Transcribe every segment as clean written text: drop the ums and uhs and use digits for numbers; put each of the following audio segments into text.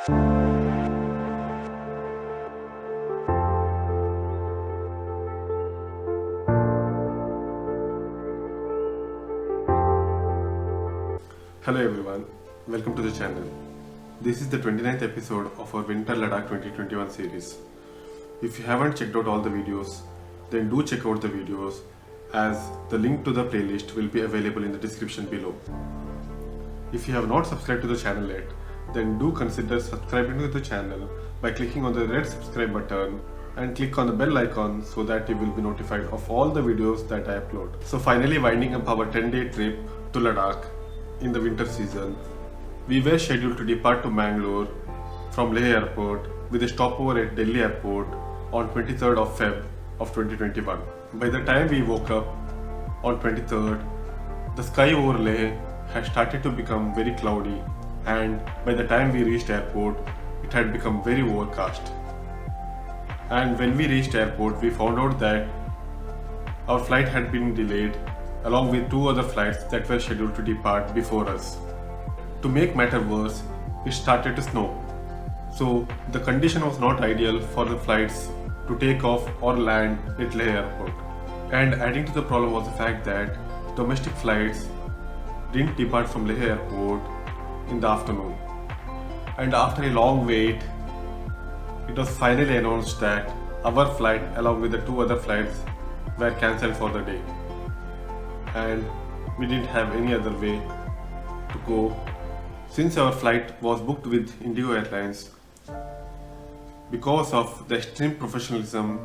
Hello everyone, welcome to the channel. This is the 29th episode of our Winter Ladakh 2021 series. If you haven't checked out all the videos, then do check out the videos, as the link to the playlist will be available in the description below. If you have not subscribed to the channel yet, then do consider subscribing to the channel by clicking on the red subscribe button and click on the bell icon so that you will be notified of all the videos that I upload. So finally winding up our 10-day trip to Ladakh in the winter season, we were scheduled to depart to Mangalore from Leh airport with a stopover at Delhi airport on 23rd of Feb of 2021. By the time we woke up on 23rd, the sky over Leh had started to become very cloudy, and by the time we reached airport, it had become very overcast. And when we reached airport, we found out that our flight had been delayed along with two other flights that were scheduled to depart before us. To make matter worse, it started to snow. So the condition was not ideal for the flights to take off or land at Leh airport. And adding to the problem was the fact that domestic flights didn't depart from Leh airport in the afternoon. And after a long wait, it was finally announced that our flight along with the two other flights were cancelled for the day. And we didn't have any other way to go since our flight was booked with Indigo Airlines. Because of the extreme professionalism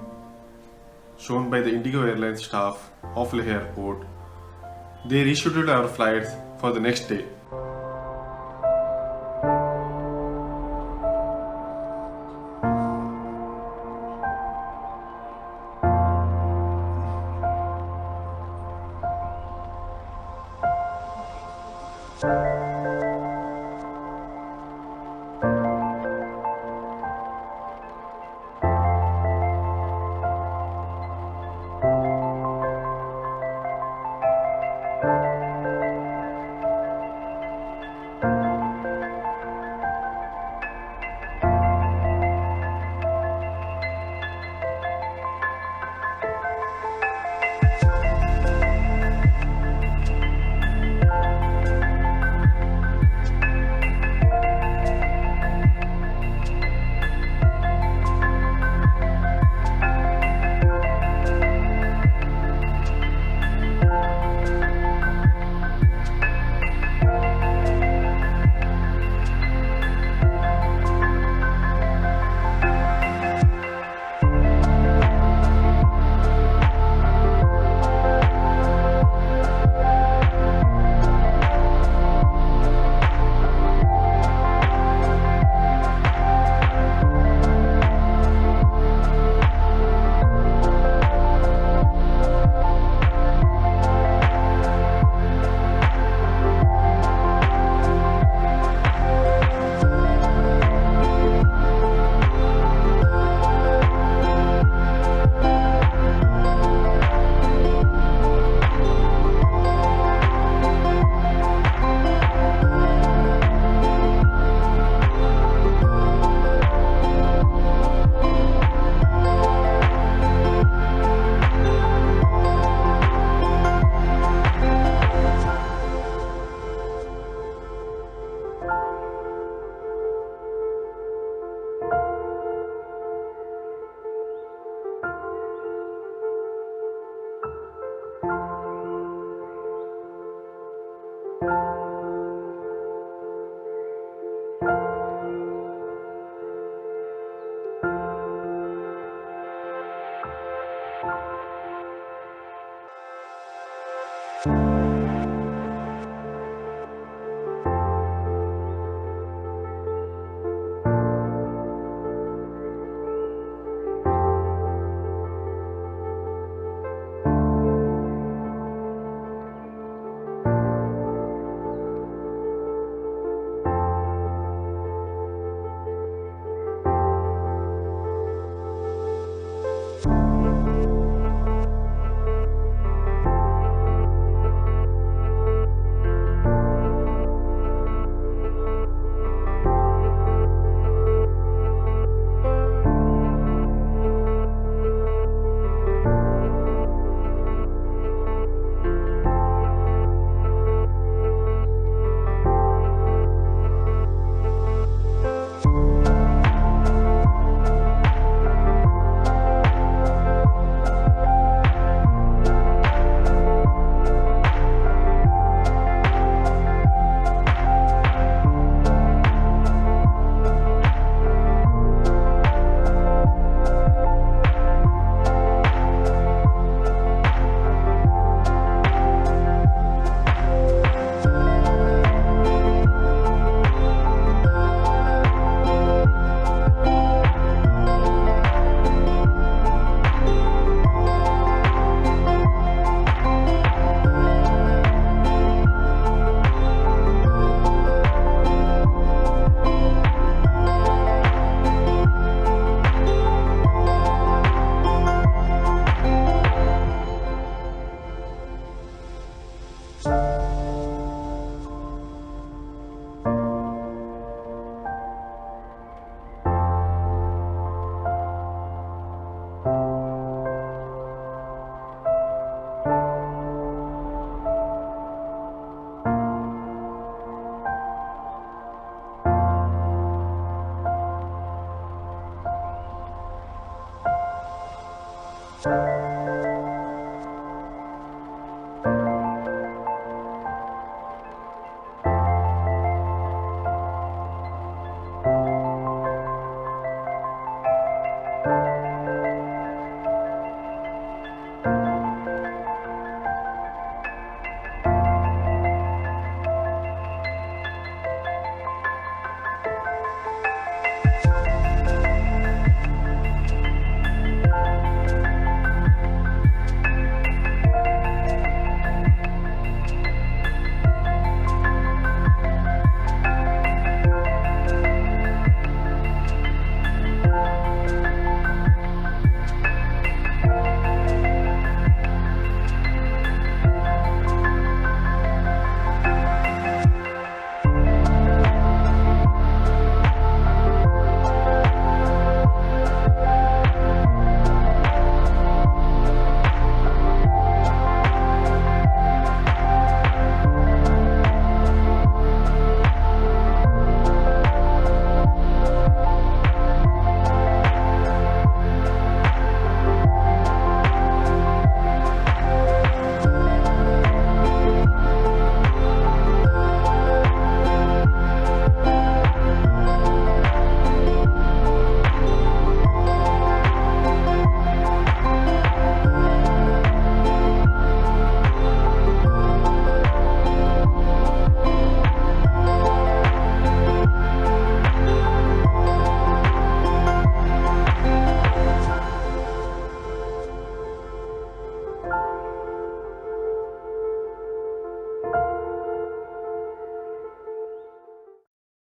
shown by the Indigo Airlines staff of Leh airport, they rescheduled our flights for the next day. Bye.